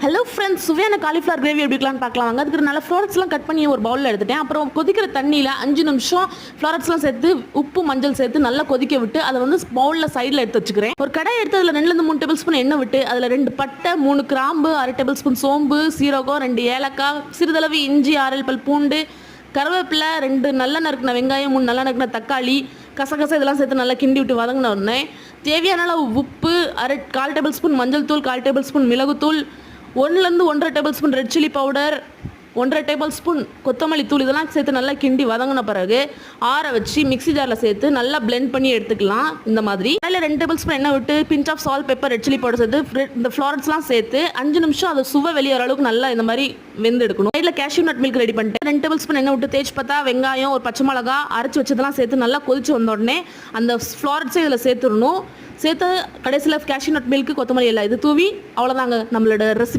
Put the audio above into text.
Hello friends, சுவையான cauliflower gravy எப்படிக்கலாம்னு பார்க்கலாம் வாங்க. அதுக்கு நல்ல ஃப்ளோரட்ஸ்லாம் கட் பண்ணி ஒரு பவுலில் எடுத்துட்டேன். அப்புறம் கொதிக்கிற தண்ணியில் 5 நிமிஷம் ஃப்ளோரட்ஸ்லாம் சேர்த்து உப்பு மஞ்சள் சேர்த்து நல்லா கொதிக்க விட்டு அதை வந்து பவுலில் சைடில் எடுத்து வச்சுக்கிறேன். ஒரு கடாய் எடுத்து அதில் 2-3 டேபிள் ஸ்பூன் எண்ணெய் விட்டு அதில் 2 பட்டை, 3 கிராம்பு, 1/2 டேபிள் ஸ்பூன் சோம்பு, சீரகம், 2 ஏலக்காய், சிறிதளவு இஞ்சி, 6 பல் பூண்டு, கருவேப்பிலை, 2 நல்ல நறுக்கின வெங்காயம், 3 நல்ல நறுக்கின தக்காளி, கசகசை இதெல்லாம் சேர்த்து நல்லா கிண்டி விட்டு வதங்கின உடனே தேவையான அளவு உப்பு, 1/4 டேபிள் ஸ்பூன் மஞ்சள் தூள், 1/4 டேபிள் ஸ்பூன் மிளகுத்தூள், 1-1.5 table spoon red chilli powder, 1.5 table spoon கொத்தமல்லி தூள் இதெல்லாம் சேர்த்து நல்லா கிண்டி வதங்கின பிறகு ஆற வச்சு மிக்ஸி ஜாரில் சேர்த்து நல்லா பிளெண்ட் பண்ணி எடுத்துக்கலாம். இந்த மாதிரி அதில் 2 டேபிள் ஸ்பூன் எண்ணெய் விட்டு pinch of salt, pepper, red chilli powder சேர்த்து இந்த ஃப்ளோரட்ஸ்லாம் சேர்த்து 5 நிமிஷம் அதை சுவை வெளியே வர அளவுக்கு நல்லா இந்த மாதிரி வெந்து எடுக்கணும். இதில் கேஷ்யூ நட் மில்க் ரெடி பண்ணிட்டு 2 டேபிள் ஸ்பூன் எண்ணெய் விட்டு தேஜ்பத்தா, வெங்காயம், ஒரு பச்சை மிளகா அரைச்சி வச்சதெல்லாம் சேர்த்து நல்லா கொதிச்சு வந்த உடனே அந்த ஃப்ளோரட்ஸை இதில் சேர்த்துடணும். சேர்த்து கடைசியில் கேஷ்யூ நட் மில்க், கொத்தமல்லி எல்லாம் இது தூவி அவ்வளோதாங்க நம்மளோட ரெசிபி.